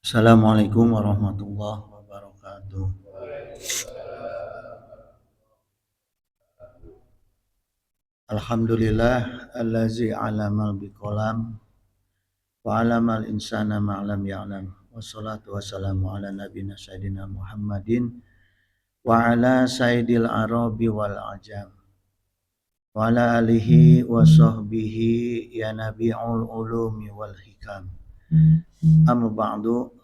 Assalamualaikum warahmatullahi wabarakatuh. Alhamdulillah allazi alamal biqalam wa alamal insana ma'lam ya'lam. Wassalatu wassalamu ala nabiyina sayyidina Muhammadin wa ala sayyidil arabi wal ajam wa ala alihi wa sahbihi ya nabi'ul ulumi wal hikam. Amma ba'du.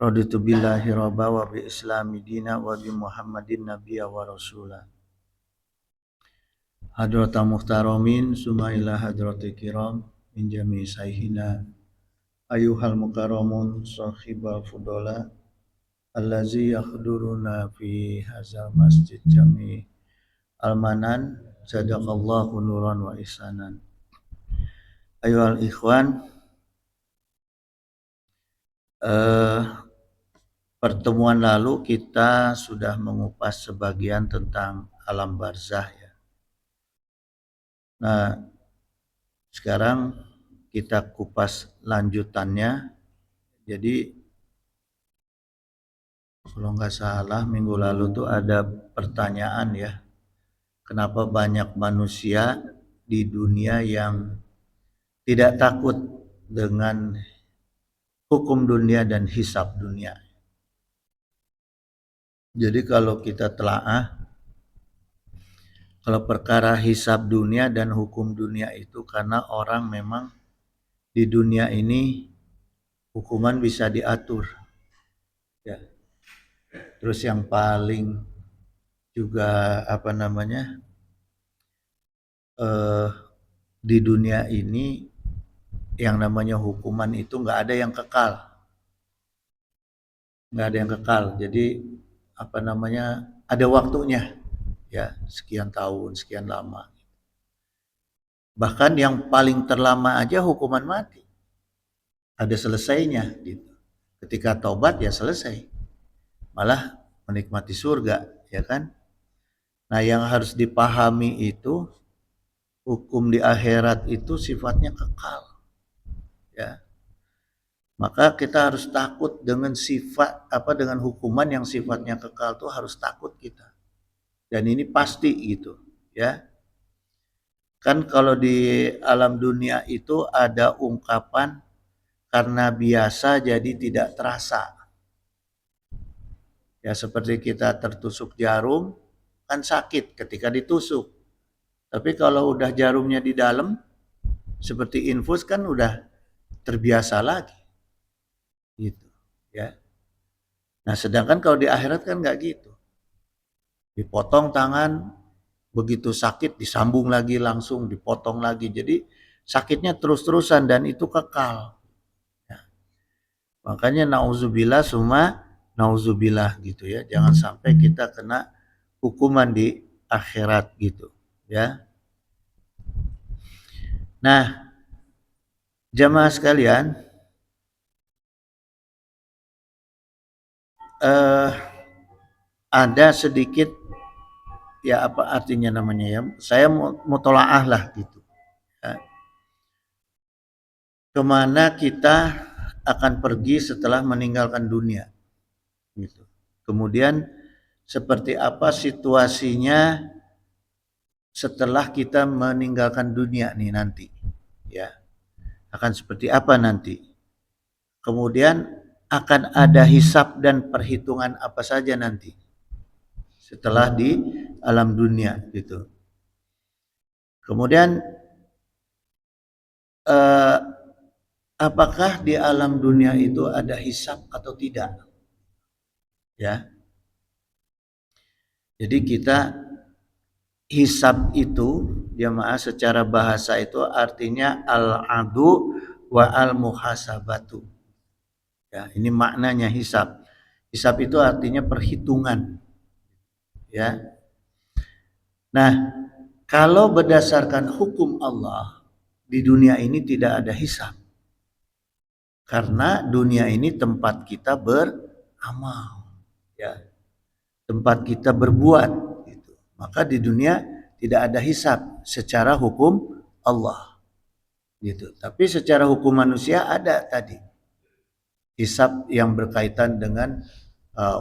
Raditu billahi rabba wa bi islami dina wa bi Muhammadin nabiyya wa rasulah. Hadratal muhtaramin summa ila hadratil kiram min jami sayhina ayuhal mukarramun sahibal fudola allazi yakhduruna fi hazal masjid jami almanan sadaqallahu nuran wa ihsanan. Ayuhal ikhwan, pertemuan lalu kita sudah mengupas sebagian tentang alam barzah ya. Nah, sekarang kita kupas lanjutannya. Jadi kalau nggak salah minggu lalu tuh ada pertanyaan ya, kenapa banyak manusia di dunia yang tidak takut dengan hukum dunia dan hisab dunia. Jadi kalau kita telaah, kalau perkara hisab dunia dan hukum dunia itu karena orang memang di dunia ini hukuman bisa diatur ya. Terus yang paling juga di dunia ini yang namanya hukuman itu nggak ada yang kekal, jadi ada waktunya ya, sekian tahun, sekian lama. Bahkan yang paling terlama aja hukuman mati ada selesainya gitu. Ketika taubat ya selesai, malah menikmati surga ya kan. Nah yang harus dipahami itu hukum di akhirat itu sifatnya kekal ya. Maka kita harus takut dengan dengan hukuman yang sifatnya kekal tuh harus takut kita. Dan ini pasti gitu ya. Kan kalau di alam dunia itu ada ungkapan karena biasa jadi tidak terasa. Ya seperti kita tertusuk jarum kan sakit ketika ditusuk. Tapi kalau udah jarumnya di dalam seperti infus kan udah terbiasa lagi. Gitu ya. Nah, sedangkan kalau di akhirat kan nggak gitu. Dipotong tangan, begitu sakit disambung lagi langsung, dipotong lagi. Jadi sakitnya terus-terusan dan itu kekal. Ya. Makanya nauzubillah summa nauzubillah gitu ya. Jangan sampai kita kena hukuman di akhirat gitu ya. Nah, jamaah sekalian, ada sedikit ya apa artinya namanya ya, saya mutolaah lah gitu ya. Kemana kita akan pergi setelah meninggalkan dunia gitu. Kemudian seperti apa situasinya setelah kita meninggalkan dunia nih nanti ya, akan seperti apa nanti. Kemudian akan ada hisab dan perhitungan apa saja nanti setelah di alam dunia gitu. Kemudian apakah di alam dunia itu ada hisab atau tidak? Ya. Jadi kita hisab itu jamaah secara bahasa itu artinya al-adu wa al-muhasabatu. Ya, ini maknanya hisab. Hisab itu artinya perhitungan. Ya. Nah, kalau berdasarkan hukum Allah di dunia ini tidak ada hisab. Karena dunia ini tempat kita beramal, ya, tempat kita berbuat. Gitu. Maka di dunia tidak ada hisab secara hukum Allah, gitu. Tapi secara hukum manusia ada tadi. hisab yang berkaitan dengan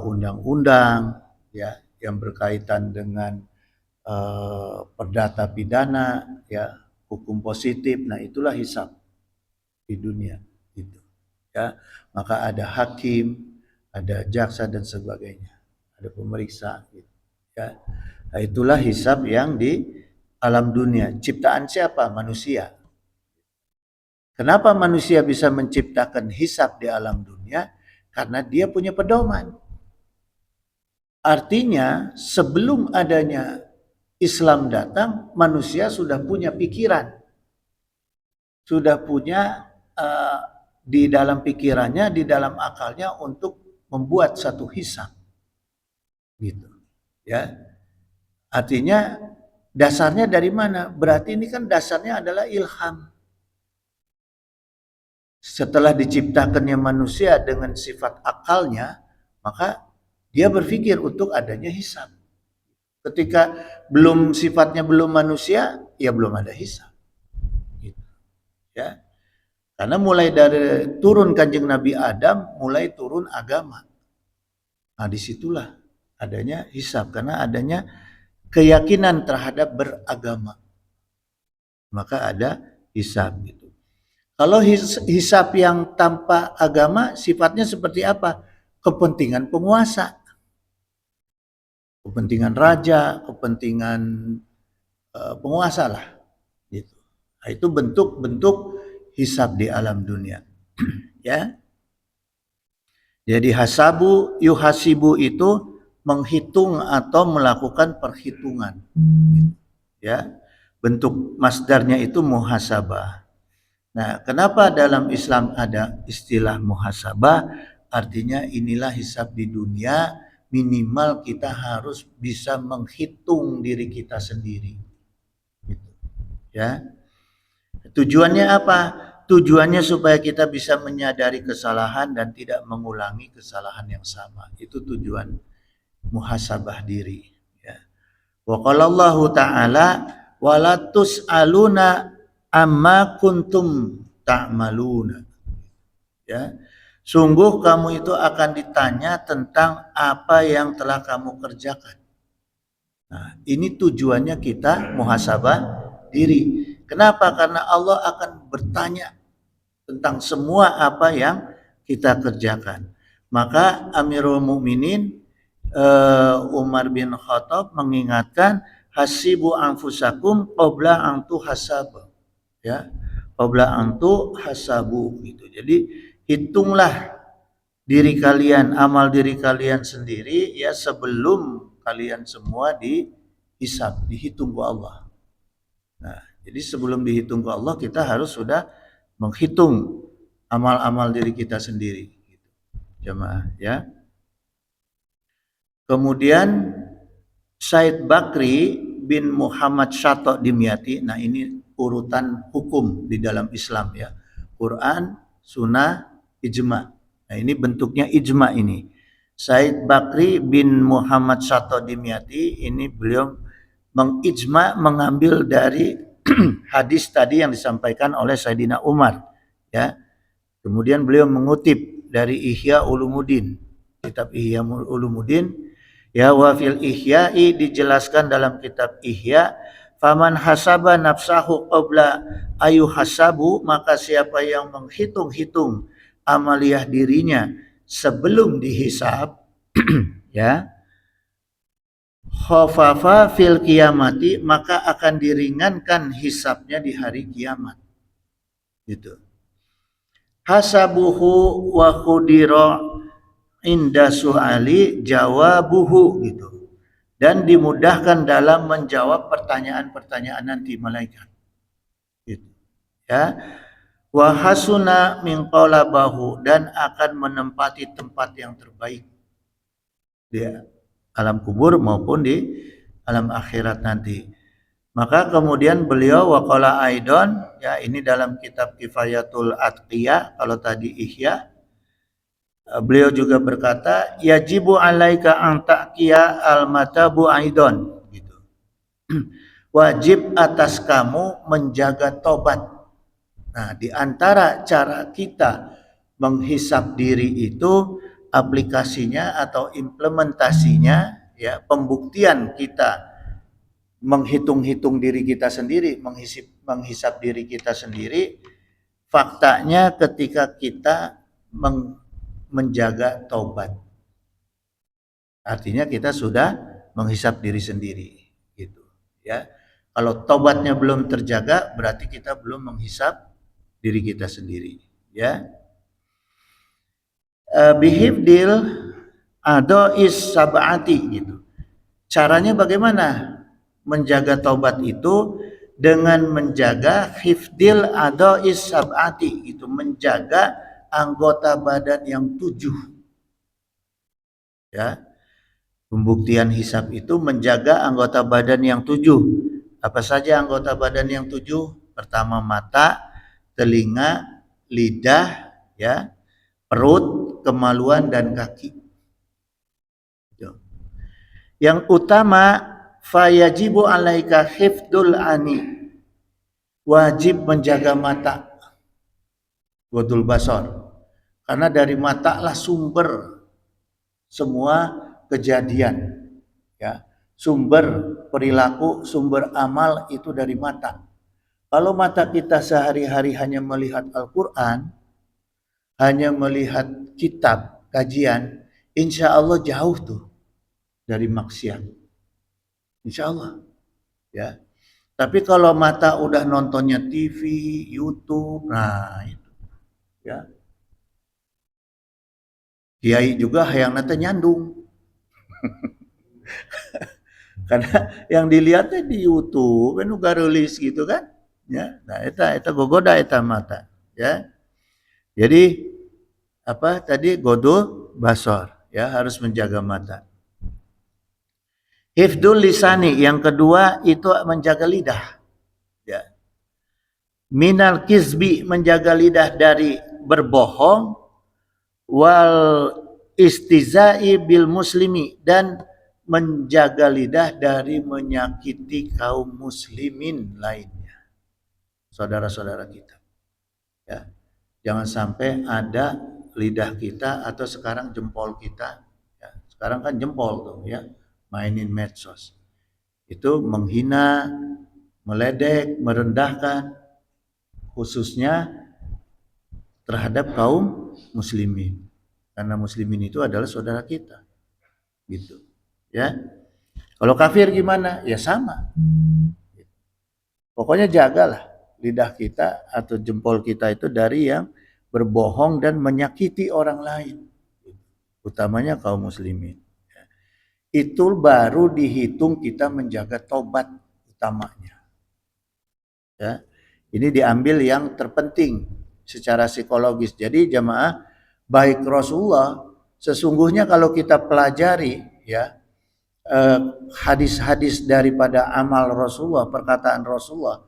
undang-undang, ya, yang berkaitan dengan perdata pidana, ya, hukum positif. Nah, itulah hisab di dunia gitu. Ya, maka ada hakim, ada jaksa dan sebagainya, ada pemeriksa gitu. Ya. Nah, itulah hisab yang di alam dunia. Ciptaan siapa? Manusia. Kenapa manusia bisa menciptakan hisab di alam dunia? Karena dia punya pedoman. Artinya sebelum adanya Islam datang, manusia sudah punya pikiran, sudah punya di dalam pikirannya, di dalam akalnya untuk membuat satu hisab, gitu. Ya, artinya dasarnya dari mana? Berarti ini kan dasarnya adalah ilham. Setelah diciptakannya manusia dengan sifat akalnya, maka dia berpikir untuk adanya hisab. Ketika belum sifatnya belum manusia, ya belum ada hisab. Gitu. Ya, karena mulai dari turun kanjeng Nabi Adam, mulai turun agama. Nah, disitulah adanya hisab, karena adanya keyakinan terhadap beragama. Maka ada hisab gitu. Kalau hisab yang tanpa agama sifatnya seperti apa? Kepentingan penguasa, kepentingan raja, kepentingan penguasa lah. Gitu. Nah, itu bentuk-bentuk hisab di alam dunia. Ya. Jadi hasabu yuhasibu itu menghitung atau melakukan perhitungan. Ya. Bentuk masdarnya itu muhasabah. Nah, kenapa dalam Islam ada istilah muhasabah? Artinya inilah hisab di dunia, minimal kita harus bisa menghitung diri kita sendiri. Gitu. Ya. Tujuannya apa? Tujuannya supaya kita bisa menyadari kesalahan dan tidak mengulangi kesalahan yang sama. Itu tujuan muhasabah diri. Ya. Wa qala Allah Ta'ala wala tus'aluna amma kuntum ta'maluna. Ya. Sungguh kamu itu akan ditanya tentang apa yang telah kamu kerjakan. Nah, ini tujuannya kita muhasabah diri. Kenapa? Karena Allah akan bertanya tentang semua apa yang kita kerjakan. Maka Amirul Mukminin Umar bin Khattab mengingatkan hasibu anfusakum qabla an tuhasabu. Ya. Qabla an tuhasabu gitu. Jadi hitunglah diri kalian, amal diri kalian sendiri ya sebelum kalian semua dihisab, dihitung ke Allah. Nah, jadi sebelum dihitung ke Allah kita harus sudah menghitung amal-amal diri kita sendiri. Jemaah ya. Kemudian Said Bakri bin Muhammad Syato Dimyati. Nah, ini urutan hukum di dalam Islam ya. Quran, Sunnah, Ijma. Nah, ini bentuknya ijma ini. Said Bakri bin Muhammad Syato Dimyati, ini beliau mengijma, mengambil dari hadis tadi yang disampaikan oleh Sayyidina Umar ya. Kemudian beliau mengutip dari Ihya Ulumuddin, kitab Ihya Ulumuddin ya. Wa fil ihya'i dijelaskan dalam kitab Ihya, faman hasaba nafsahu qabla ayu hasabu, maka siapa yang menghitung-hitung amaliyah dirinya sebelum dihisab ya, khafafa fil kiamati, maka akan diringankan hisabnya di hari kiamat. Gitu. Hasabuhu wa khudira inda su'ali jawabuhu gitu. Dan dimudahkan dalam menjawab pertanyaan-pertanyaan nanti malaikat. Gitu. Ya. Wa hasuna min qalabahu, dan akan menempati tempat yang terbaik di alam kubur maupun di alam akhirat nanti. Maka kemudian beliau waqala aidon ya, ini dalam kitab Kifayatul Atqiyah, kalau tadi Ihya, beliau juga berkata yajibu alaika an taqiya al matabu aidon gitu. Wajib atas kamu menjaga tobat. Nah, di antara cara kita menghisap diri itu aplikasinya atau implementasinya, ya, pembuktian kita menghitung-hitung diri kita sendiri, menghisap diri kita sendiri, faktanya ketika kita menjaga taubat. Artinya kita sudah menghisap diri sendiri, gitu, ya. Kalau taubatnya belum terjaga, berarti kita belum menghisap diri kita sendiri, ya. Bihifdil adois sab'ati, gitu. Caranya bagaimana menjaga taubat itu? Dengan menjaga hifdil adois sab'ati, gitu, menjaga anggota badan yang 7, ya. Pembuktian hisab itu menjaga anggota badan yang 7. Apa saja anggota badan yang 7? Pertama mata, telinga, lidah, ya, perut, kemaluan, dan kaki. Yang utama, fayajibu alaika hifdul ani, wajib menjaga mata, ghadul basar, karena dari mata lah sumber semua kejadian, ya. Sumber perilaku, sumber amal itu dari mata. Kalau mata kita sehari-hari hanya melihat Al-Quran, hanya melihat kitab, kajian, insya Allah jauh tuh dari maksiat. Insya Allah, ya. Tapi kalau mata udah nontonnya TV, YouTube, nah itu, ya. Kiai juga hayang nate nyandung. Karena yang dilihatnya di YouTube kan udah rilis gitu kan, ya. Nah eta gogoda eta mata, ya. Jadi apa tadi, godul basor, ya, harus menjaga mata. Hifdul lisani, yang kedua itu menjaga lidah, ya. Minal kizbi, menjaga lidah dari berbohong, wal istizai bil muslimi, dan menjaga lidah dari menyakiti kaum muslimin lainnya, saudara-saudara kita, ya. Jangan sampai ada lidah kita atau sekarang jempol kita, ya. Sekarang kan jempol tuh, ya, mainin medsos, itu menghina, meledek, merendahkan, khususnya terhadap kaum muslimin, karena muslimin itu adalah saudara kita, gitu, ya. Kalau kafir gimana? Ya sama. Pokoknya jagalah lidah kita atau jempol kita itu dari yang berbohong dan menyakiti orang lain, utamanya kaum muslimin. Itu baru dihitung kita menjaga tobat utamanya, ya. Ini diambil yang terpenting secara psikologis. Jadi jamaah, baik Rasulullah, sesungguhnya kalau kita pelajari, ya, hadis-hadis daripada amal Rasulullah, perkataan Rasulullah,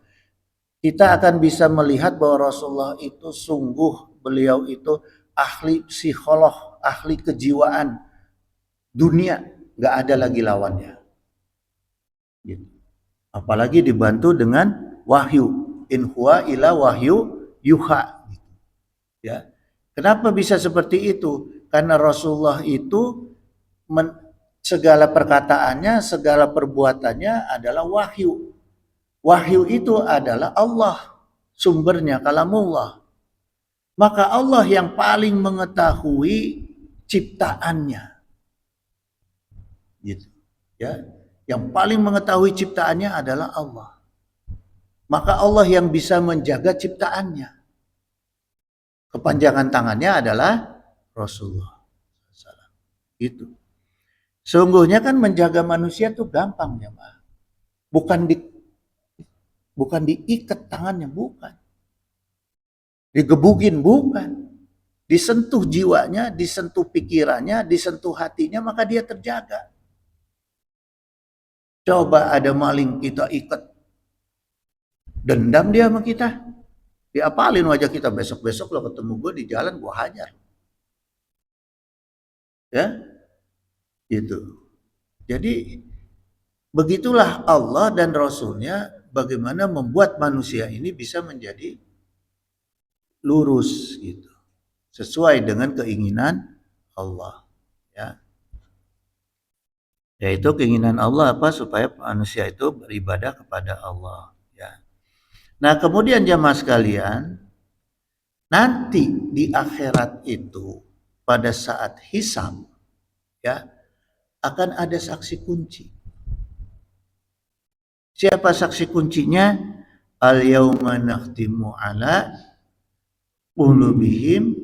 kita akan bisa melihat bahwa Rasulullah itu sungguh, beliau itu ahli psikolog, ahli kejiwaan dunia, nggak ada lagi lawannya, gitu. Apalagi dibantu dengan wahyu, in huwa ila wahyu yuha, gitu, ya. Kenapa bisa seperti itu? Karena Rasulullah itu segala perkataannya, segala perbuatannya adalah wahyu. Wahyu itu adalah Allah, sumbernya kalamullah. Maka Allah yang paling mengetahui ciptaannya, gitu, ya. Yang paling mengetahui ciptaannya adalah Allah. Maka Allah yang bisa menjaga ciptaannya. Kepanjangan tangannya adalah Rasulullah. Itu. Sungguhnya kan menjaga manusia tuh gampang, ya, Pak. Bukan diikat tangannya, bukan. Digebukin, bukan. Disentuh jiwanya, disentuh pikirannya, disentuh hatinya, maka dia terjaga. Coba ada maling kita ikat, dendam dia sama kita, diapalin wajah kita, besok-besok lo ketemu gue di jalan, gue hajar, ya, gitu. Jadi begitulah Allah dan Rasulnya bagaimana membuat manusia ini bisa menjadi lurus, gitu, sesuai dengan keinginan Allah, ya. Yaitu keinginan Allah apa? Supaya manusia itu beribadah kepada Allah, ya. Nah, kemudian jamaah sekalian, nanti di akhirat itu pada saat hisab, ya, akan ada saksi kunci. Siapa saksi kuncinya? Al-yauma nakhtimu ala qulubihim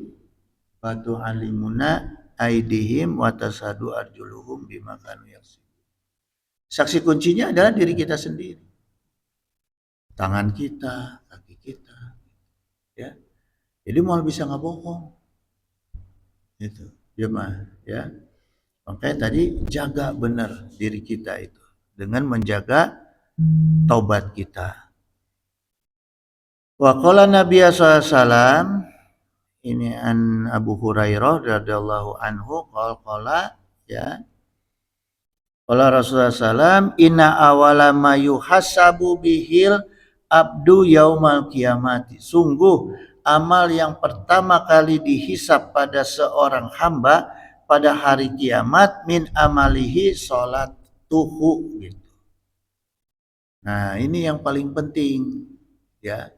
wa tu'allimuna aidihim wa tasadu arjuluhum bima kanu yaksibun. Saksi kuncinya adalah diri kita sendiri. Tangan kita, kaki kita, ya. Jadi mau bisa nggak bohong. Itu, jemaah, ya. Makanya tadi jaga benar diri kita itu dengan menjaga taubat kita. Wa qala Nabi sallallahu alaihi wasallam, ini an Abu Hurairah radhiyallahu anhu qala, ya. Qala Rasulullah sallam, inna awala ma yuhasabu bihil abdu yaumal kiamati. Sungguh amal yang pertama kali dihisab pada seorang hamba pada hari kiamat min amalihi salat tuhu, gitu. Nah, ini yang paling penting, ya.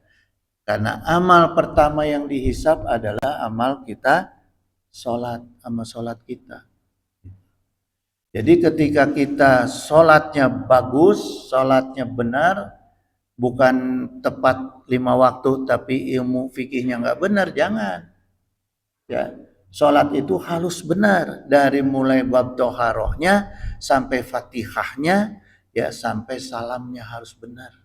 Karena amal pertama yang dihisab adalah amal kita salat, amal salat kita. Jadi ketika kita salatnya bagus, salatnya benar, bukan tepat 5 waktu tapi ilmu fikihnya nggak benar, jangan. Ya, salat itu harus benar dari mulai bab toharohnya sampai fatihahnya, ya, sampai salamnya harus benar.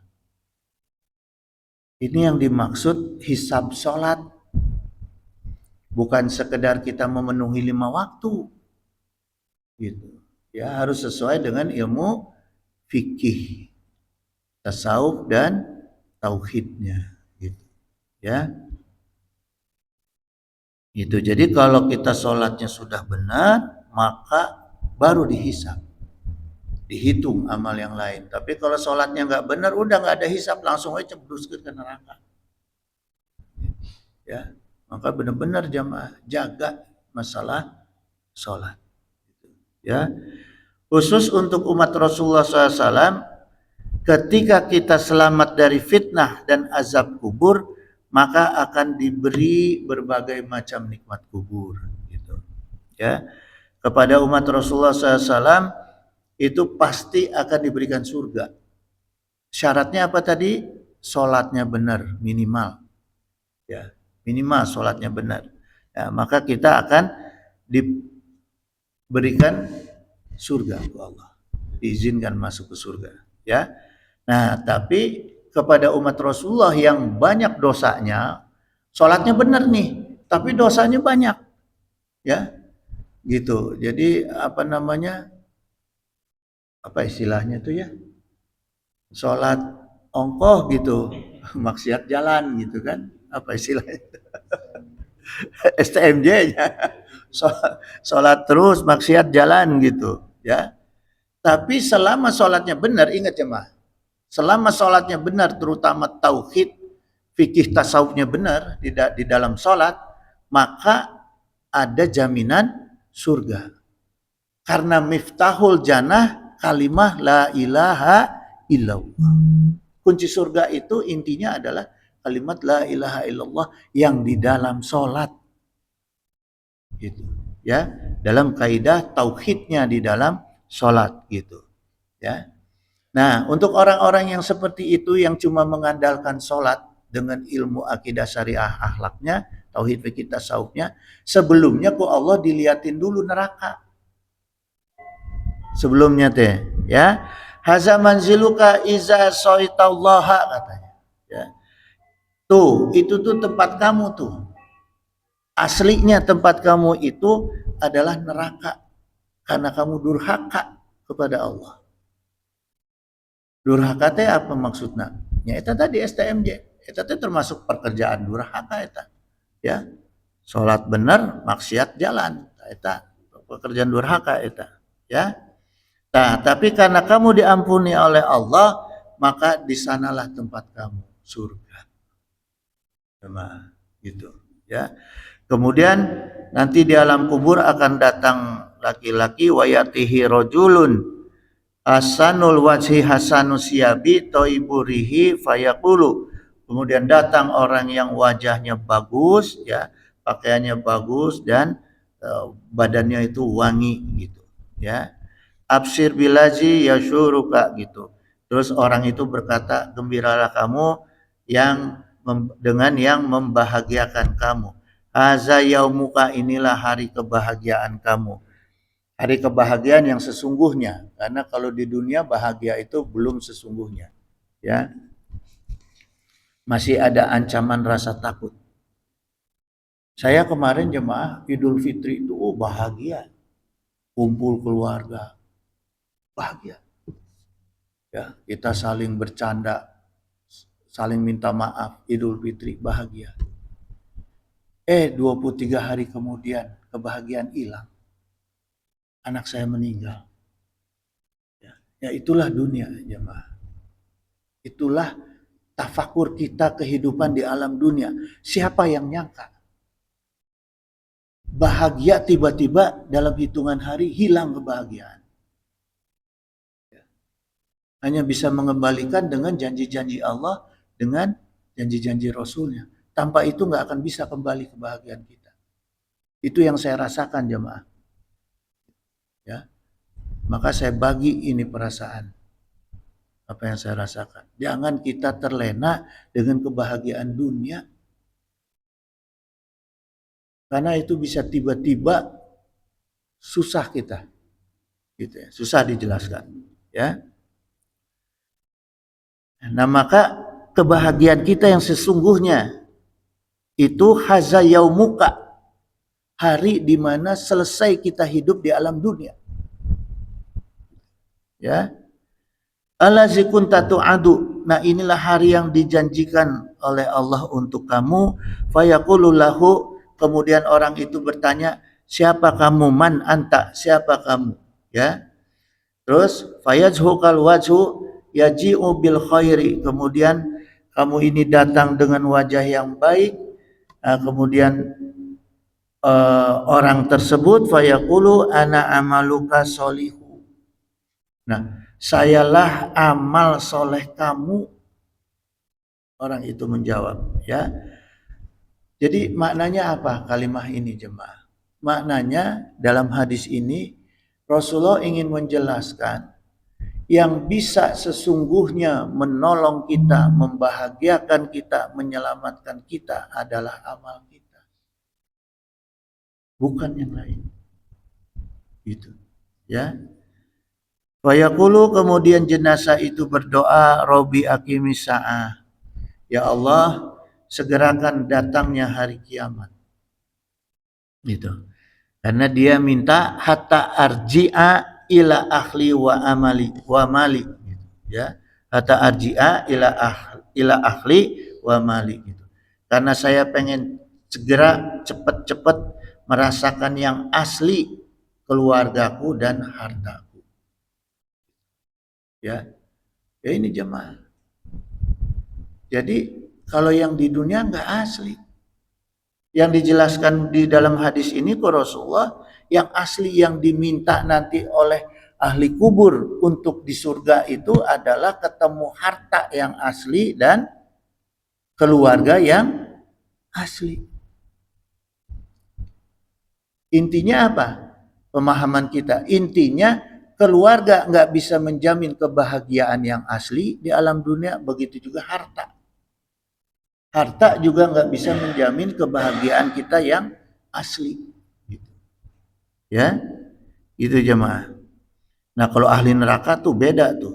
Ini yang dimaksud hisab salat. Bukan sekedar kita memenuhi 5 waktu. Gitu. Ya, harus sesuai dengan ilmu fikih, tasawuf dan tauhidnya, gitu. Ya. Gitu. Jadi kalau kita sholatnya sudah benar, maka baru dihisab, dihitung amal yang lain. Tapi kalau sholatnya nggak benar, udah nggak ada hisab, langsung aja ceblus ke neraka. Ya, maka benar-benar jamaah jaga masalah sholat. Ya, khusus untuk umat Rasulullah SAW, ketika kita selamat dari fitnah dan azab kubur, maka akan diberi berbagai macam nikmat kubur, gitu. Ya, kepada umat Rasulullah SAW itu pasti akan diberikan surga. Syaratnya apa tadi? Sholatnya benar, minimal. Ya, minimal sholatnya benar. Ya, maka kita akan diberikan surga oleh Allah, diizinkan masuk ke surga. Ya, nah tapi kepada umat Rasulullah yang banyak dosanya, sholatnya benar nih, tapi dosanya banyak, ya, gitu. Jadi apa namanya? Apa istilahnya tuh, ya? Sholat ongkoh gitu, maksiat jalan gitu kan? Apa istilahnya? STMJ-nya. Sholat terus, maksiat jalan gitu, ya. Tapi selama sholatnya benar, ingat ya mah, selama sholatnya benar, terutama tauhid, fikih tasawufnya benar di dalam sholat, maka ada jaminan surga. Karena miftahul jannah kalimah la ilaha illallah. Kunci surga itu intinya adalah kalimat la ilaha illallah yang di dalam sholat. Gitu, ya, dalam kaidah tauhidnya di dalam sholat, gitu, ya. Nah, untuk orang-orang yang seperti itu yang cuma mengandalkan sholat dengan ilmu akidah syariah akhlaknya, tauhid fikih tasawufnya, sebelumnya kok Allah diliatin dulu neraka. Sebelumnya teh, ya. Haza manziluka iza soitallaha, katanya. Ya. Tuh, itu tuh tempat kamu tuh. Aslinya tempat kamu itu adalah neraka karena kamu durhaka kepada Allah. Durhaka teh apa maksudnya? Ya itu tadi STMJ. Itu teh termasuk pekerjaan durhaka itu. Ya. Salat benar, maksiat jalan. Itu pekerjaan durhaka itu, ya. Nah, tapi karena kamu diampuni oleh Allah, maka di sanalah tempat kamu, surga. Cuma gitu, Ya. Kemudian nanti di alam kubur akan datang laki-laki wayatihi rojulun hasanul wajhi hasanus siyabi toiburihi fayaqulu. Kemudian datang orang yang wajahnya bagus, ya, pakaiannya bagus dan badannya itu wangi gitu, ya. Absir bilazi yasyuruka gitu. Terus orang itu berkata, gembiralah kamu yang dengan yang membahagiakan kamu. Haza yaumuka, inilah hari kebahagiaan kamu. Hari kebahagiaan yang sesungguhnya. Karena kalau di dunia bahagia itu belum sesungguhnya. Ya. Masih ada ancaman rasa takut. Saya kemarin jemaah Idul Fitri itu bahagia. Kumpul keluarga. Bahagia. Ya, kita saling bercanda, saling minta maaf, Idul Fitri bahagia. 23 hari kemudian kebahagiaan hilang. Anak saya meninggal. Ya itulah dunia, jemaah. Itulah tafakur kita kehidupan di alam dunia. Siapa yang nyangka? Bahagia tiba-tiba dalam hitungan hari hilang kebahagiaan. Hanya bisa mengembalikan dengan janji-janji Allah, dengan janji-janji Rasulnya. Tanpa itu nggak akan bisa kembali kebahagiaan kita. Itu yang saya rasakan, jemaah. Ya, maka saya bagi ini perasaan. Apa yang saya rasakan. Jangan kita terlena dengan kebahagiaan dunia. Karena itu bisa tiba-tiba susah kita. Gitu ya, susah dijelaskan. Ya. Nah, maka kebahagiaan kita yang sesungguhnya itu haza yaumuka, hari di mana selesai kita hidup di alam dunia. Ya. Allazi kunta tu'adu. Nah, inilah hari yang dijanjikan oleh Allah untuk kamu. Fayaqulu lahu, kemudian orang itu bertanya, siapa kamu? Man anta? Siapa kamu? Ya. Terus fayajhukal wajhu yaji'u bil khairi. Kemudian kamu ini datang dengan wajah yang baik. Kemudian orang tersebut fayaqulu ana amaluka solihu. Nah, sayalah amal soleh kamu. Orang itu menjawab, ya. Jadi maknanya apa kalimat ini, jemaah? Maknanya dalam hadis ini Rasulullah ingin menjelaskan yang bisa sesungguhnya menolong kita, membahagiakan kita, menyelamatkan kita adalah amal kita. Bukan yang lain. Gitu. Ya. Fayaqulu, kemudian jenazah itu berdoa, Robbi aqimis sa'ah. Ya Allah, segerakan datangnya hari kiamat. Gitu. Karena dia minta hatta arji'a ila ahli wa amali wa mali, gitu. Ya, hatta arji'a ila ahli wa mali, gitu. Karena saya pengen segera cepat-cepat merasakan yang asli keluargaku dan hartaku. Ya, ya ini jemaah. Jadi kalau yang di dunia nggak asli. Yang dijelaskan di dalam hadis ini ke Rasulullah, yang asli yang diminta nanti oleh ahli kubur untuk di surga itu adalah ketemu harta yang asli dan keluarga yang asli. Intinya apa? Pemahaman kita. Intinya keluarga nggak bisa menjamin kebahagiaan yang asli di alam dunia, begitu juga harta. Harta juga nggak bisa menjamin kebahagiaan kita yang asli. Ya, itu jemaah. Nah, kalau ahli neraka tuh beda tuh.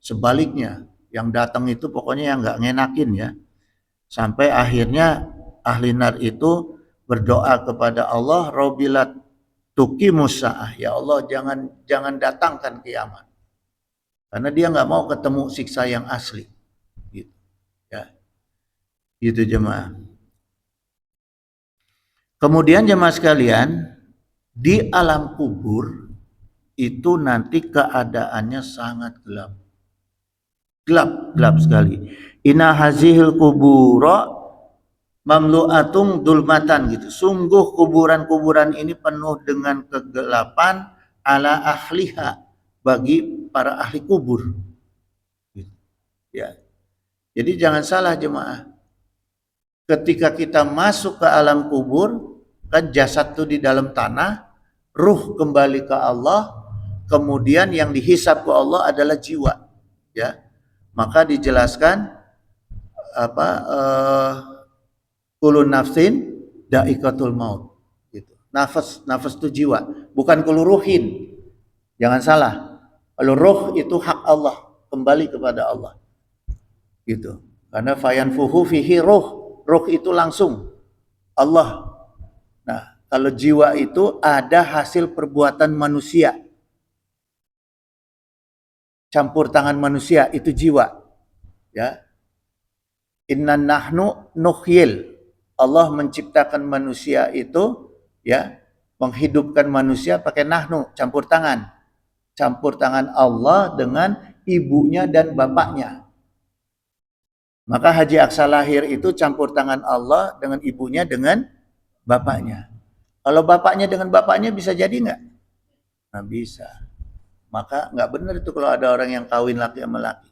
Sebaliknya, yang datang itu pokoknya yang nggak ngenakin, ya. Sampai akhirnya ahli nar itu berdoa kepada Allah, Robbilat tuqimus sa'ah. Ya Allah, jangan datangkan kiamat. Karena dia nggak mau ketemu siksa yang asli. Gitu. Ya. Itu jemaah. Kemudian jemaah sekalian, di alam kubur itu nanti keadaannya sangat gelap. Gelap sekali. Inna hazihil kubura mamlu'atung dulmatan gitu. Sungguh kuburan-kuburan ini penuh dengan kegelapan ala ahliha, bagi para ahli kubur. Gitu. Ya. Jadi jangan salah jemaah. Ketika kita masuk ke alam kubur, kan jasad itu di dalam tanah, ruh kembali ke Allah, kemudian yang dihisab ke Allah adalah jiwa. Ya. Maka dijelaskan apa kullu nafsin da'iqatul maut gitu. Nafas itu jiwa, bukan kullu ruhin. Jangan salah. Kalau ruh itu hak Allah, kembali kepada Allah. Gitu. Karena fayanfuhu fihi ruh itu langsung Allah. Nah, kalau jiwa itu ada hasil perbuatan manusia. Campur tangan manusia itu jiwa. Ya. Inna nahnu nuhyil. Allah menciptakan manusia itu ya, menghidupkan manusia pakai nahnu, campur tangan. Campur tangan Allah dengan ibunya dan bapaknya. Maka Haji Aksa lahir itu campur tangan Allah dengan ibunya dengan bapaknya. Kalau bapaknya dengan bapaknya bisa jadi nggak? Nggak bisa. Maka nggak benar itu kalau ada orang yang kawin laki sama laki.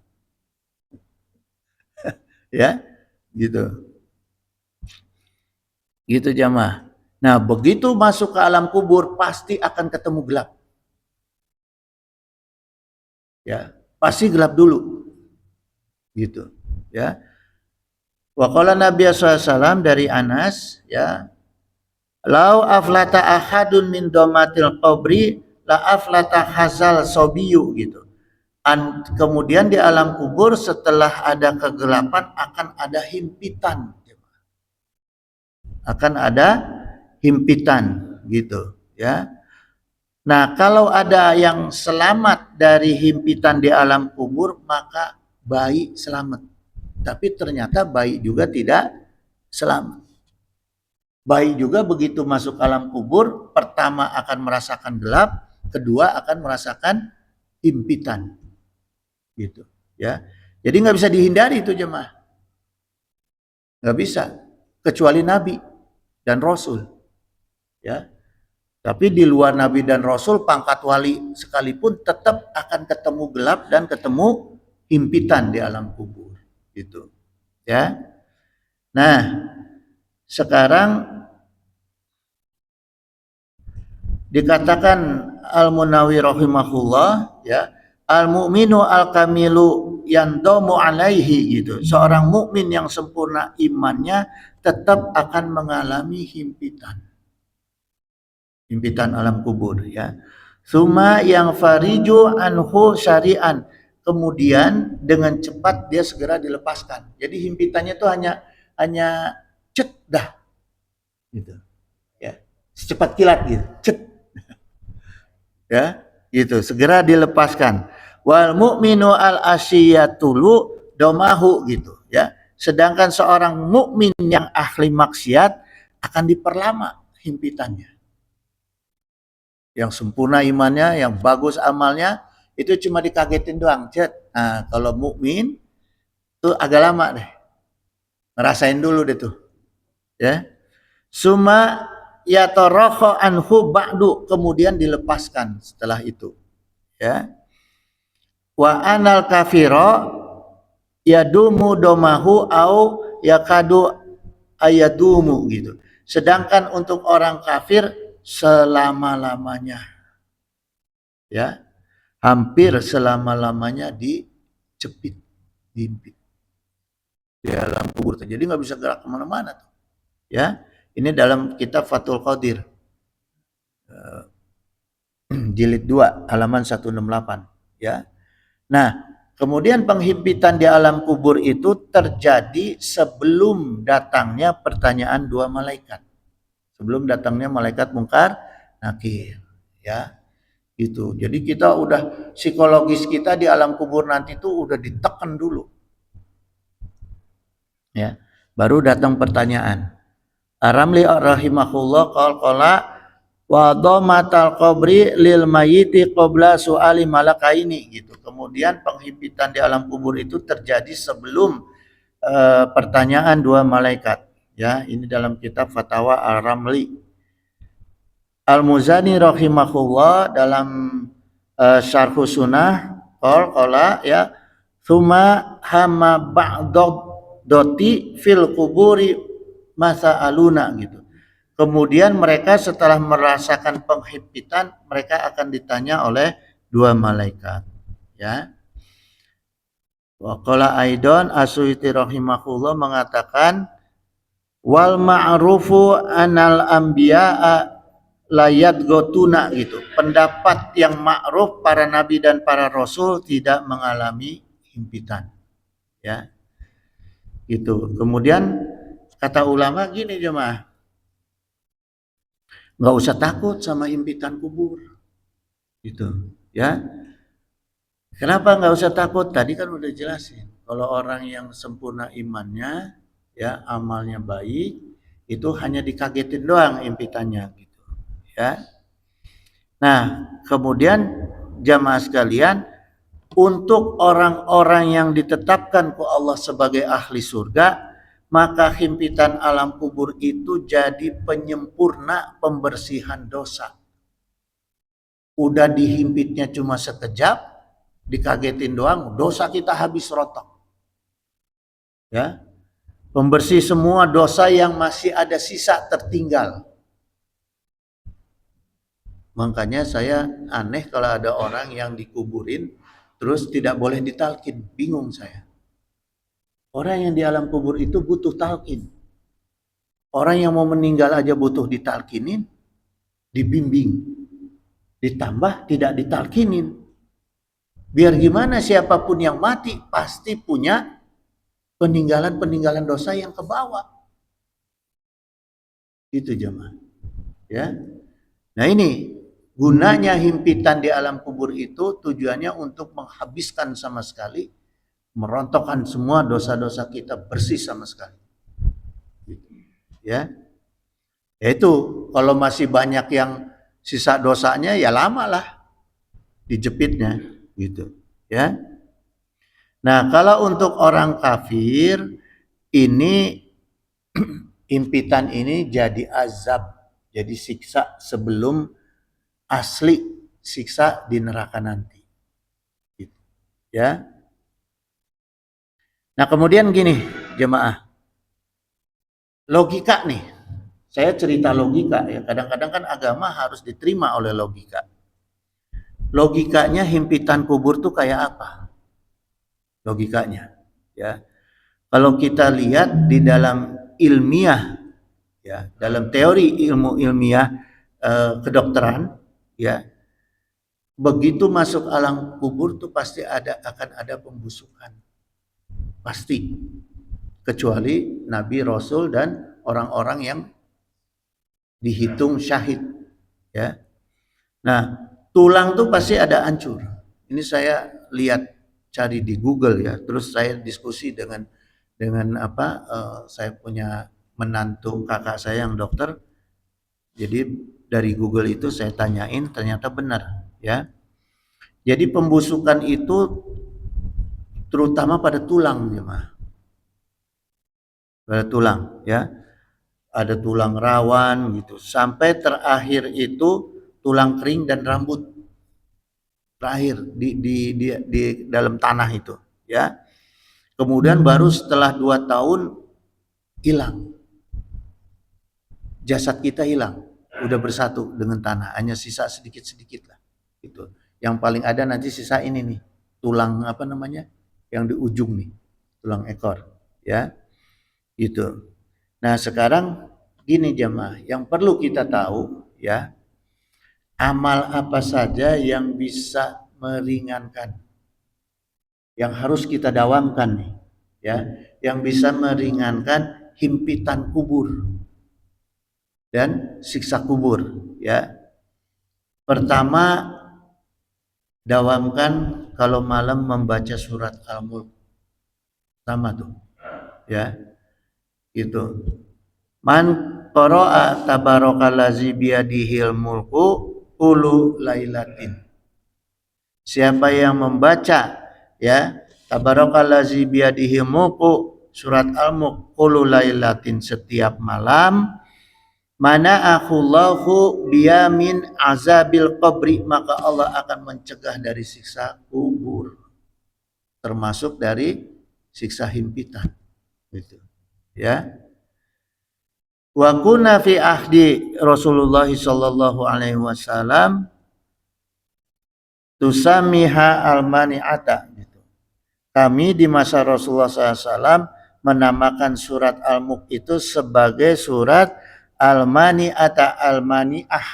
Ya, gitu. Gitu jamaah. Nah, begitu masuk ke alam kubur pasti akan ketemu gelap. Ya, pasti gelap dulu. Gitu, ya. Wa qala Nabi SAW dari Anas, ya. Lau aflata ahadun min domatil qabri la aflata hazal sobiyu gitu. Kemudian di alam kubur setelah ada kegelapan akan ada himpitan. Akan ada himpitan gitu, ya. Nah, kalau ada yang selamat dari himpitan di alam kubur, maka bayi selamat. Tapi ternyata bayi juga tidak selamat. Bayi juga begitu masuk alam kubur, pertama akan merasakan gelap, kedua akan merasakan himpitan. Gitu, ya. Jadi nggak bisa dihindari itu jemaah. Nggak bisa, kecuali Nabi dan Rasul. Ya. Tapi di luar Nabi dan Rasul, pangkat wali sekalipun tetap akan ketemu gelap dan ketemu himpitan di alam kubur. Gitu. Ya. Nah, sekarang dikatakan Al-Munawi rahimahullah, ya, al-mu'minu al-kamilu yandamu alaihi gitu. Seorang mukmin yang sempurna imannya tetap akan mengalami himpitan. Himpitan alam kubur, ya. Suma yang fariju anhu syari'an. Kemudian dengan cepat dia segera dilepaskan. Jadi himpitannya itu hanya cet dah. Gitu. Ya. Secepat kilat gitu. Cet. Ya, gitu. Segera dilepaskan. Wal mu'minu al asyiyatulu domahu gitu, ya. Sedangkan seorang mukmin yang ahli maksiat akan diperlama himpitannya. Yang sempurna imannya, yang bagus amalnya, itu cuma dikagetin doang, cet. Nah, kalau mukmin tuh agak lama deh. Ngerasain dulu deh tuh. Ya. Suma yatarokho anhu ba'du, kemudian dilepaskan setelah itu. Ya. Wa anal kafiro yadumu domahu au yakadu ayadumu gitu. Sedangkan untuk orang kafir selama-lamanya, ya, hampir selama-lamanya dicepit, diimpit di alam kubur. Jadi nggak bisa gerak kemana-mana tuh, ya. Ini dalam kitab Fathul Qadir jilid 2 halaman 168, ya. Nah, kemudian penghimpitan di alam kubur itu terjadi sebelum datangnya pertanyaan dua malaikat. Sebelum datangnya malaikat Munkar Nakir, ya. Gitu. Jadi kita udah, psikologis kita di alam kubur nanti tuh udah ditekan dulu. Ya. Baru datang pertanyaan. Aramli rahimahullah qala wa dhamatal qabri lil mayyiti qabla su'ali malakaini gitu. Kemudian penghimpitan di alam kubur itu terjadi sebelum pertanyaan dua malaikat, Ya, ini dalam kitab Fatawa Al-Ramli. Al-Muzani rahimahullah dalam Syarh Sunnah qala ya summa hamma ba'doti fil kuburi masa aluna gitu. Kemudian mereka setelah merasakan penghimpitan, mereka akan ditanya oleh dua malaikat. Ya. Wa qala aidan As-Suyuti rahimahullah mengatakan wal ma'rufu anal anbiya'a layat gotuna gitu. Pendapat yang ma'ruf para nabi dan para rasul tidak mengalami himpitan. Ya. Gitu. Kemudian kata ulama gini jemaah. Nggak usah takut sama himpitan kubur. Gitu. Ya. Kenapa nggak usah takut? Tadi kan udah jelasin. Kalau orang yang sempurna imannya, ya amalnya baik, itu hanya dikagetin doang impitannya gitu. Ya. Nah, kemudian jamaah sekalian, untuk orang-orang yang ditetapkan ku Allah sebagai ahli surga, maka himpitan alam kubur itu jadi penyempurna pembersihan dosa. Udah dihimpitnya cuma sekejap, dikagetin doang, dosa kita habis rotok. Ya. Pembersih semua dosa yang masih ada sisa tertinggal. Makanya saya aneh kalau ada orang yang dikuburin terus tidak boleh ditalkin, bingung saya. Orang yang di alam kubur itu butuh talkin. Orang yang mau meninggal aja butuh ditalkinin, dibimbing. Ditambah tidak ditalkinin. Biar gimana siapapun yang mati pasti punya peninggalan-peninggalan dosa yang ke bawah. Itu jemaah. Ya. Nah ini gunanya himpitan di alam kubur itu tujuannya untuk menghabiskan sama sekali, merontokkan semua dosa-dosa kita bersih sama sekali. Ya. Itu kalau masih banyak yang sisa dosanya ya lama lah dijepitnya gitu. Ya. Nah, kalau untuk orang kafir ini impitan ini jadi azab, jadi siksa sebelum asli siksa di neraka nanti. Gitu. Ya. Nah, kemudian gini, jemaah. Logika nih. Saya cerita logika ya. Kadang-kadang kan agama harus diterima oleh logika. Logikanya himpitan kubur tuh kayak apa? Logikanya, ya. Kalau kita lihat di dalam ilmiah, ya, dalam teori ilmu ilmiah kedokteran, ya, begitu masuk alam kubur tuh pasti akan ada pembusukan, pasti, kecuali nabi, rasul dan orang-orang yang dihitung syahid, ya. Nah, tulang tuh pasti ada hancur. Ini saya lihat cari di Google ya, terus saya diskusi dengan saya punya menantu kakak saya yang dokter. Jadi dari Google itu saya tanyain, ternyata benar ya. Jadi pembusukan itu terutama pada tulang ya, Mah. Pada tulang ya. Ada tulang rawan gitu. Sampai terakhir itu tulang kering dan rambut. Terakhir di dalam tanah itu ya. Kemudian baru setelah 2 tahun hilang. Jasad kita hilang, udah bersatu dengan tanah, hanya sisa sedikit-sedikit lah. Gitu. Yang paling ada nanti sisa ini nih, tulang apa namanya? Yang di ujung nih, tulang ekor, ya. Gitu. Nah, sekarang gini jemaah, yang perlu kita tahu ya, amal apa saja yang bisa meringankan, yang harus kita dawamkan nih, ya, yang bisa meringankan himpitan kubur dan siksa kubur ya. Pertama, dawamkan kalau malam membaca surat Al-Mulk. Sama tuh. Ya. Itu. Man qara'a tabarakallazi biyadihil mulku ulu lailatin. Siapa yang membaca ya tabarakallazi biyadihil mulku surat Al-Mulk kullu lailatin setiap malam, mana akhullahu biyamin azabil qabri, maka Allah akan mencegah dari siksa kubur, termasuk dari siksa himpitan gitu ya. Wa kunna fi ahdi Rasulullah sallallahu alaihi wasallam tusamiha al-mani'ata gitu. Kami di masa Rasulullah SAW menamakan surat Al-Mulk itu sebagai surat Al-Mani'ata. Al-Mani'ah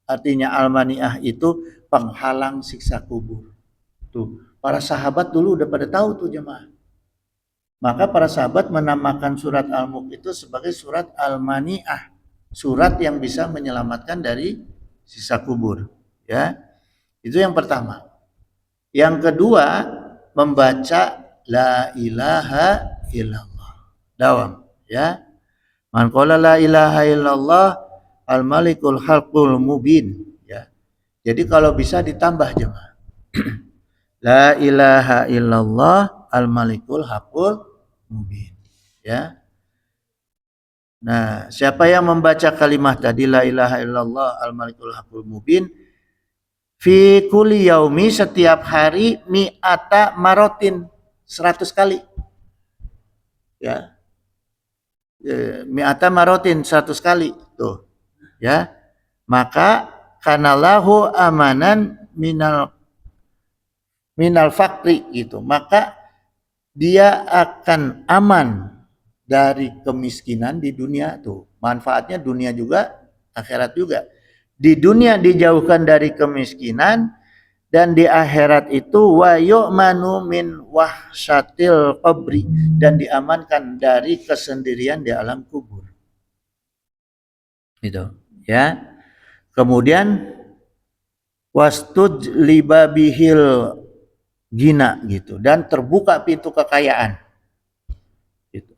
artinya Al-Mani'ah itu penghalang siksa kubur. Tuh, para sahabat dulu udah pada tahu tuh jemaah. Maka para sahabat menamakan surat Al-Mulk itu sebagai surat Al-Mani'ah, surat yang bisa menyelamatkan dari siksa kubur, ya. Itu yang pertama. Yang kedua, membaca la ilaha illallah. Dawam, ya. Man qala la ilaha illallah al-malikul haqqul mubin, ya. Jadi kalau bisa ditambah jemaah. La ilaha illallah al-malikul haqqul mubin, ya. Nah, siapa yang membaca kalimat tadi la ilaha illallah al-malikul haqqul mubin fi kulli yaumi, setiap hari, mi'ata marotin, 100 kali. Ya. Mi'ata marotin, 100 kali. Tuh. Ya. Maka kanalahu amanan minal fakri gitu. Maka dia akan aman dari kemiskinan di dunia tuh. Manfaatnya dunia juga, akhirat juga. Di dunia dijauhkan dari kemiskinan, dan di akhirat itu wa yu'manu min wahsyatil qabri, dan diamankan dari kesendirian di alam kubur. Itu, ya. Kemudian wastujliba bihil gina gitu, dan terbuka pintu kekayaan. Gitu.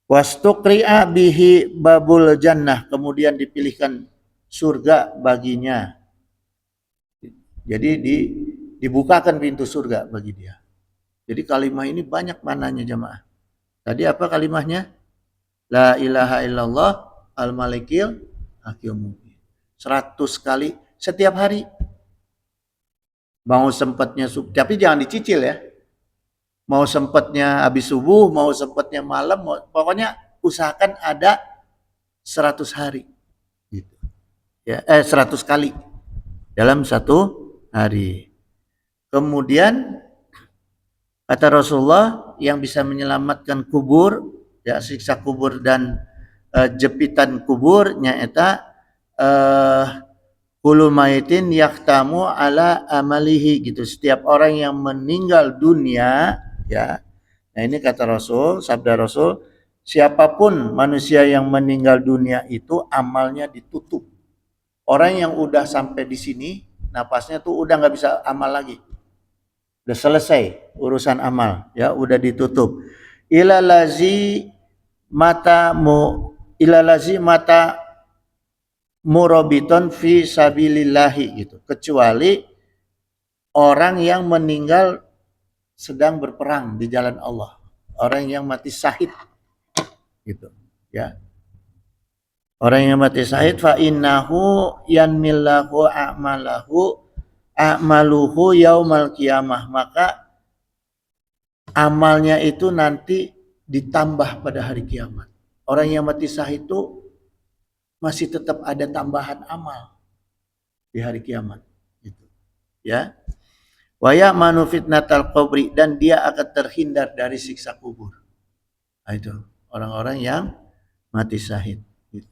Wastuqri'a bihi babul jannah, kemudian dipilihkan surga baginya. Jadi dibukakan pintu surga bagi dia. Jadi kalimat ini banyak mananya jemaah. Tadi apa kalimatnya? La ilaha illallah al-malikil haqqul mubin. 100 kali setiap hari. Mau sempatnya tapi jangan dicicil ya. Mau sempatnya habis subuh, mau sempatnya malam, pokoknya usahakan ada 100 hari. Gitu. Ya, 100 kali dalam satu hari. Kemudian kata Rasulullah, yang bisa menyelamatkan kubur, ya, siksa kubur dan jepitan kubur nyaeta kullu maitin yaktamu ala amalihi gitu. Setiap orang yang meninggal dunia, ya. Nah, ini kata Rasul, sabda Rasul, siapapun manusia yang meninggal dunia itu amalnya ditutup. Orang yang udah sampai di sini, napasnya tuh udah nggak bisa amal lagi. Udah selesai urusan amal, ya, udah ditutup. Ilalazi mata murabiton fi sabilillahi gitu. Kecuali orang yang meninggal sedang berperang di jalan Allah, orang yang mati syahid gitu, ya. Orang yang mati syahid fa innahu yanmillahu a'maluhu yaumal qiyamah, maka amalnya itu nanti ditambah pada hari kiamat. Orang yang mati syahid itu masih tetap ada tambahan amal di hari kiamat gitu, ya. Wa ya'manu fitnatal qabri, dan dia akan terhindar dari siksa kubur. Nah, itu orang-orang yang mati syahid gitu.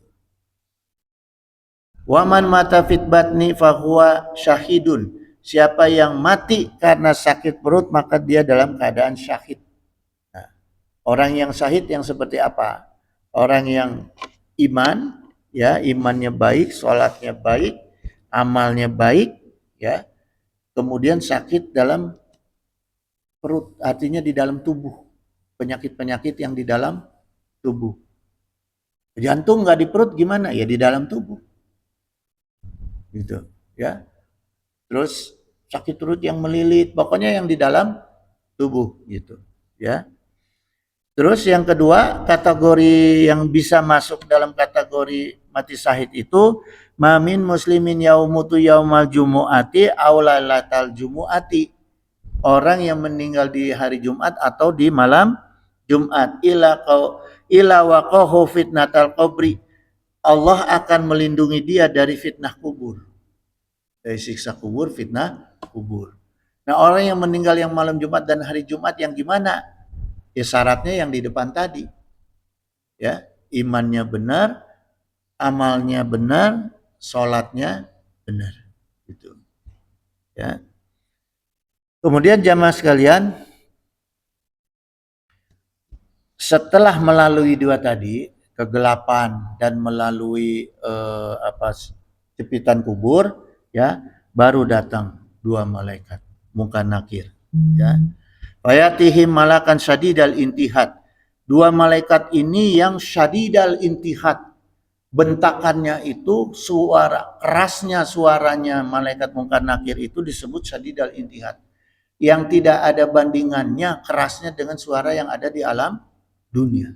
Wa man mata fit batni fa huwa syahidun. Siapa yang mati karena sakit perut, maka dia dalam keadaan syahid. Nah, orang yang syahid yang seperti apa? Orang yang iman, ya, imannya baik, sholatnya baik, amalnya baik, ya. Kemudian sakit dalam perut, artinya di dalam tubuh. Penyakit-penyakit yang di dalam tubuh. Jantung nggak di perut gimana? Ya di dalam tubuh. Gitu, ya. Terus sakit perut yang melilit, pokoknya yang di dalam tubuh gitu, ya. Terus yang kedua, kategori yang bisa masuk dalam kategori mati syahid itu mamin muslimin yaumutu yaumal jumu'ati aw lailatal jumu'ati. Orang yang meninggal di hari Jumat atau di malam Jumat ila waqahu fitnatal qabri. Allah akan melindungi dia dari fitnah kubur. Dari siksa kubur, fitnah kubur. Nah, orang yang meninggal yang malam Jumat dan hari Jumat yang gimana? Ya syaratnya yang di depan tadi. Ya, imannya benar, amalnya benar, sholatnya benar. Gitu. Ya. Kemudian jamaah sekalian, setelah melalui dua tadi, kegelapan dan melalui jepitan kubur, ya, baru datang dua malaikat, Munkar Nakir, ya. Fayatihim malakan syadidal intihad. Dua malaikat ini yang syadidal intihad. Bentakannya itu kerasnya suaranya malaikat Munkar Nakir itu disebut syadidal intihad. Yang tidak ada bandingannya kerasnya dengan suara yang ada di alam dunia.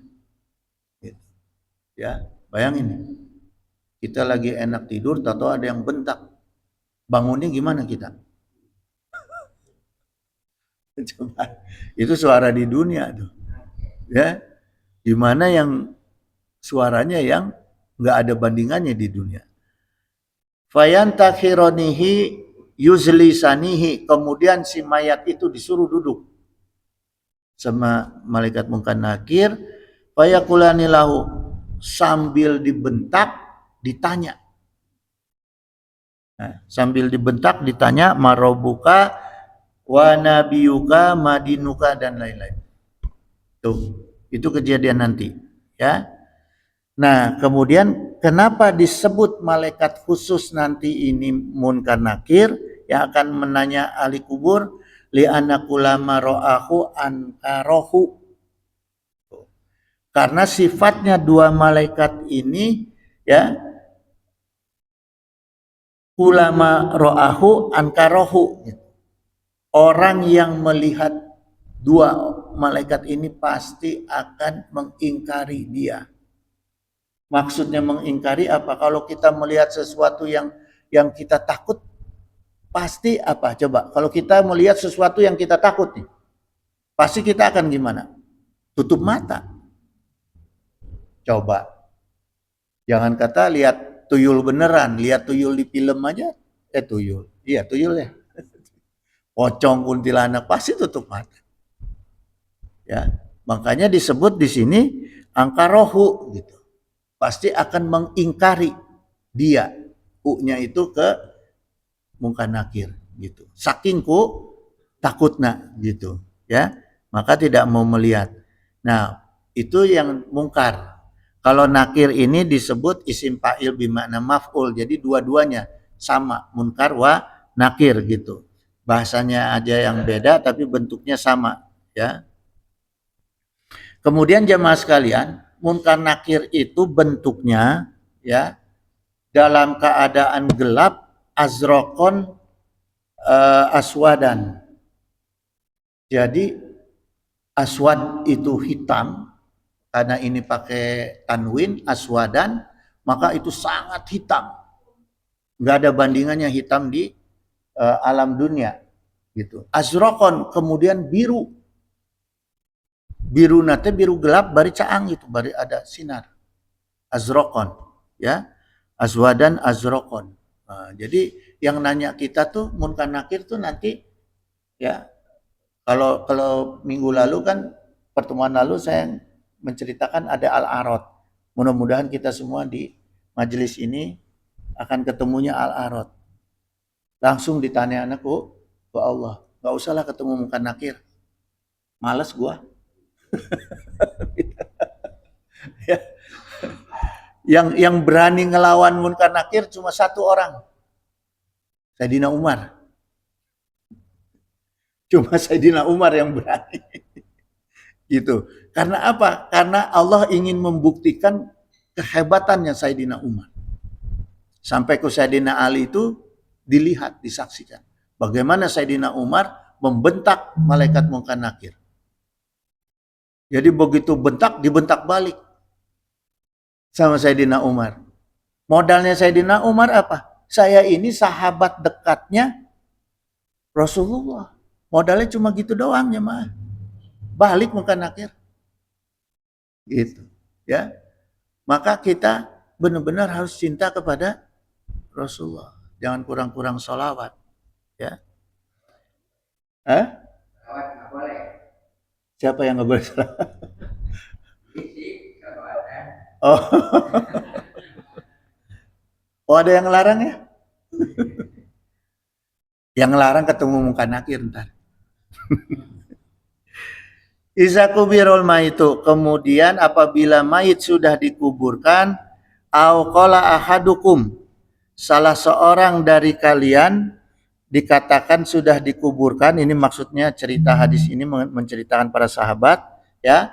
Ya, bayangin. Kita lagi enak tidur, tahu ada yang bentak. Bangunnya gimana kita? Coba, itu suara di dunia tuh, ya, gimana yang suaranya yang nggak ada bandingannya di dunia. Fayantakhironihi yuzlisanihi, kemudian si mayat itu disuruh duduk sama malaikat Munkar Nakir, fayakulani lahu, sambil dibentak ditanya. Nah, sambil dibentak ditanya marobuka wa nabiyuka madinuka dan lain-lain. Tuh, itu kejadian nanti, ya. Nah, kemudian kenapa disebut malaikat khusus nanti ini Munkar Nakir yang akan menanya ahli kubur? Li'anna kulama ro'ahu ankarohu. Karena sifatnya dua malaikat ini, ya, kulama ro'ahu ankarohu. Orang yang melihat dua malaikat ini pasti akan mengingkari dia. Maksudnya mengingkari apa? Kalau kita melihat sesuatu yang kita takut, pasti apa? Coba, kalau kita melihat sesuatu yang kita takut nih, pasti kita akan gimana? Tutup mata. Coba, jangan kata lihat tuyul beneran, lihat tuyul di film aja, tuyul, iya tuyul ya. Pocong, kuntilanak, pasti tutup mata. Ya, makanya disebut di sini angkarohu gitu. Pasti akan mengingkari dia. U-nya itu ke Munkar Nakir gitu. Saking takutna gitu, ya. Maka tidak mau melihat. Nah, itu yang mungkar. Kalau nakir ini disebut isim fa'il bimakna maf'ul. Jadi dua-duanya sama, munkar wa nakir gitu. Bahasanya aja yang beda tapi bentuknya sama, ya. Kemudian jemaah sekalian, Munkar Nakir itu bentuknya, ya, dalam keadaan gelap, azrokon, aswadan. Jadi aswad itu hitam, karena ini pakai tanwin, aswadan, maka itu sangat hitam. Nggak ada bandingannya hitam di alam dunia, gitu. Azrokon, kemudian biru. Biru nate biru gelap, bari caang gitu, bari ada sinar. Azrokon, ya, aswadan azrokon. Nah, jadi yang nanya kita tuh Munkar Nakir tuh nanti, ya, kalau minggu lalu kan pertemuan lalu saya menceritakan ada al-arad. Mudah-mudahan kita semua di majelis ini akan ketemunya al-arad. Langsung ditanya anakku ke Allah, nggak usahlah ketemu Munkar Nakir, males gua. Ya. Yang berani ngelawan Munkar Nakir cuma satu orang, Sayyidina Umar. Cuma Sayyidina Umar yang berani. Gitu. Karena apa? Karena Allah ingin membuktikan kehebatannya Sayyidina Umar. Sampai ke Sayyidina Ali itu dilihat, disaksikan. Bagaimana Sayyidina Umar membentak malaikat Munkar Nakir. Jadi begitu bentak, dibentak balik sama Sayyidina Umar. Modalnya Sayyidina Umar apa? Saya ini sahabat dekatnya Rasulullah. Modalnya cuma gitu doang ya mah. Balik Munkar Nakir. Gitu. Ya. Maka kita benar-benar harus cinta kepada Rasulullah. Jangan kurang-kurang sholawat. Ya. Siapa yang nggak boleh sholawat? Oh. Oh, ada yang ngelarang ya? Yang ngelarang ketemu Munkar Nakir ntar. Iza kubirul maitu, kemudian apabila mayit sudah dikuburkan, au qala ahadukum, salah seorang dari kalian dikatakan sudah dikuburkan, ini maksudnya cerita hadis ini menceritakan para sahabat, ya.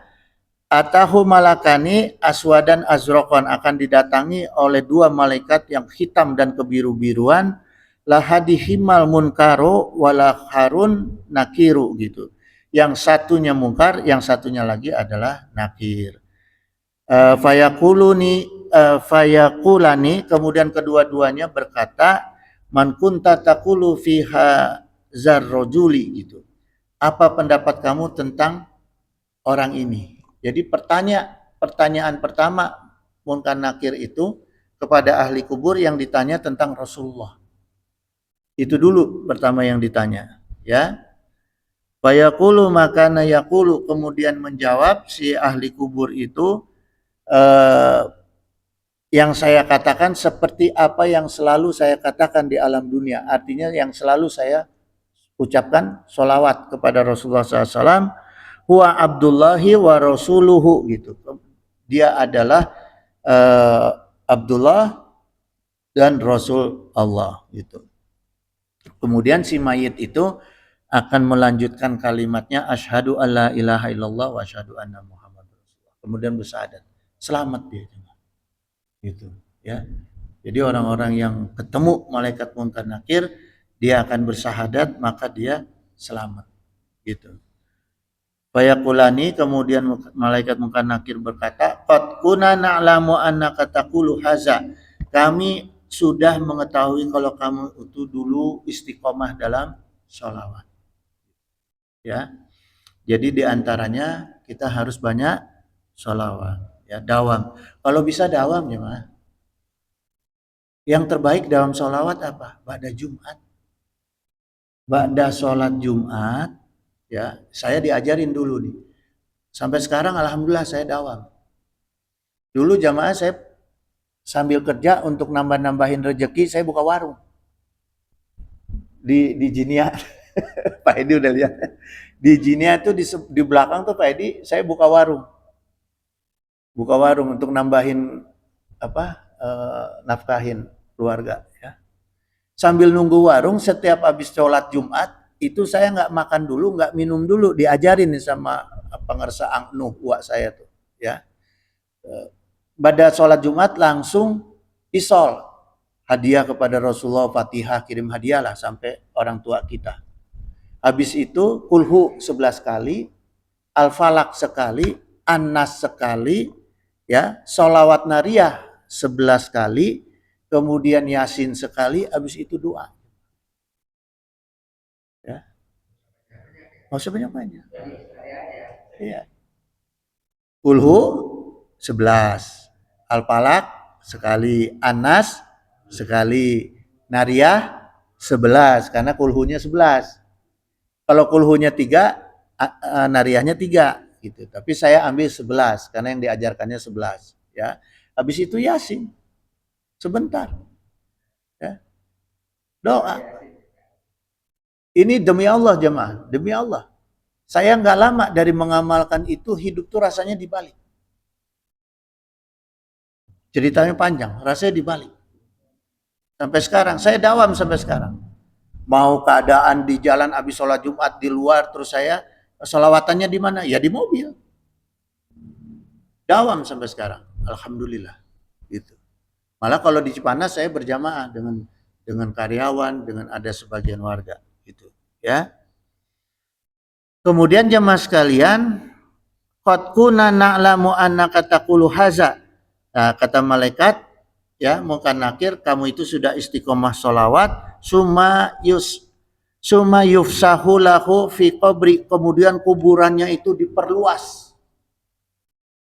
Atahu malakani aswadan azraqan, akan didatangi oleh dua malaikat yang hitam dan kebiru-biruan, lahadihimal munkaro walaharun nakiru gitu. Yang satunya mungkar, yang satunya lagi adalah nakir. Fayakulani, kemudian kedua-duanya berkata, man kunta taqulu fiha zarrojuli gitu. Apa pendapat kamu tentang orang ini? Jadi pertanyaan pertama Munkar Nakir itu kepada ahli kubur yang ditanya tentang Rasulullah. Itu dulu pertama yang ditanya, ya. Fayaqulu makana yaqulu, kemudian menjawab si ahli kubur itu, yang saya katakan seperti apa yang selalu saya katakan di alam dunia. Artinya yang selalu saya ucapkan sholawat kepada Rasulullah SAW. Huwa Abdullahi wa Rasuluhu gitu. Dia adalah Abdullah dan Rasul Allah gitu. Kemudian si mayit itu akan melanjutkan kalimatnya asyhadu alla ilaha illallah wa asyhadu anna muhammadar rasulullah. Kemudian bersyahadat. Selamat dia. Gitu, ya. Jadi orang-orang yang ketemu malaikat Munkar Nakir, dia akan bersyahadat, maka dia selamat. Gitu. Fayaqulani, kemudian malaikat Munkar Nakir berkata, qad kunna na'lamu annaka taqulu haza. Kami sudah mengetahui kalau kamu itu dulu istiqomah dalam sholawat. Ya. Jadi diantaranya kita harus banyak sholawat. Ya, dawam. Kalau bisa dawam ya mah. Yang terbaik dalam sholawat apa? Ba'da Jumat. Ba'da sholat Jumat, ya, saya diajarin dulu nih. Sampai sekarang alhamdulillah saya dawam. Dulu jamaah saya sambil kerja untuk nambah-nambahin rezeki, saya buka warung. Di Jinia. Pak Edi udah lihat. Di Jinia tuh di belakang tuh Pak Edi, saya buka warung. Buka warung untuk nambahin nafkahin keluarga, ya. Sambil nunggu warung, setiap habis sholat Jumat itu saya nggak makan dulu, nggak minum dulu, diajarin nih sama pengersa Nuh uak saya tuh, ya. Pada sholat Jumat langsung isol, hadiah kepada Rasulullah, Fatihah, kirim hadiah lah sampai orang tua kita. Habis itu kulhu 11 kali, al-falak sekali, an-nas sekali, ya, sholawat nariyah 11 kali, kemudian yasin sekali, habis itu doa. Ya. Nggak usah banyak-banyak. Iya. Kulhu 11, al-falak sekali, an-nas sekali, nariyah 11, karena kulhunya 11. Kalau kulhunya 3, nariyahnya 3 gitu. Tapi saya ambil 11 karena yang diajarkannya 11, ya. Habis itu yasin sebentar. Ya. Doa. Ini demi Allah jemaah, demi Allah. Saya nggak lama dari mengamalkan itu, hidup tuh rasanya dibalik. Ceritanya panjang, rasanya dibalik. Sampai sekarang, saya dawam sampai sekarang. Mau keadaan di jalan habis sholat Jumat di luar, terus saya sholawatannya di mana? Ya di mobil. Dawam sampai sekarang, alhamdulillah. Gitu. Malah kalau di Cipanas saya berjamaah dengan karyawan, dengan ada sebagian warga, gitu. Ya. Kemudian jemaah sekalian, qad kunna na'lamu annaka taqulu haza. Nah, kata malaikat, ya, Munkar Nakir, kamu itu sudah istiqomah sholawat, summa yufsahu lahu fi qabri, kemudian kuburannya itu diperluas.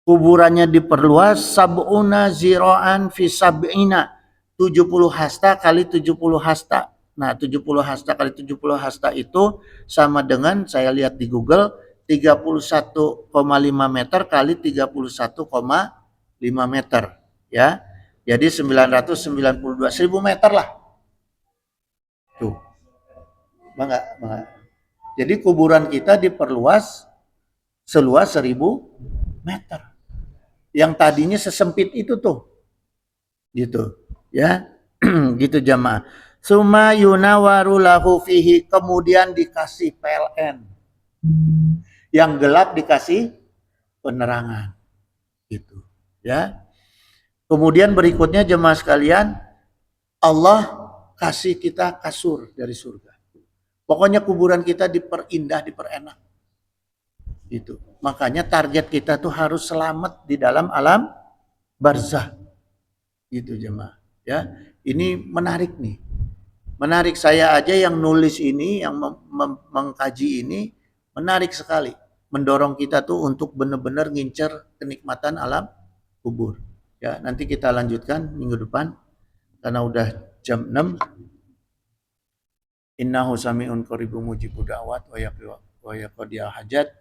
Kuburannya diperluas, sab'una zira'an fi sab'ina, 70 hasta kali 70 hasta. Nah, 70 hasta kali 70 hasta itu sama dengan, saya lihat di Google, 31,5 meter kali 31,5 meter, ya. Jadi 992, 1000 meter lah. Tuh. Bangga. Jadi kuburan kita diperluas seluas 1000 meter. Yang tadinya sesempit itu tuh. Gitu, ya. Gitu jamaah. Summa yunawaru lahu fihi, kemudian dikasih PLN. Yang gelap dikasih penerangan. Gitu, ya. Kemudian berikutnya jemaah sekalian, Allah kasih kita kasur dari surga. Pokoknya kuburan kita diperindah, diperenak. Gitu. Makanya target kita tuh harus selamat di dalam alam barzah. Gitu jemaah, ya. Ini menarik nih. Menarik, saya aja yang nulis ini, yang mengkaji ini, menarik sekali. Mendorong kita tuh untuk benar-benar ngincer kenikmatan alam kubur. Ya, nanti kita lanjutkan minggu depan karena udah jam 6. Innahu sami'un qaribun mujibud da'wat wa yaqdi hajat.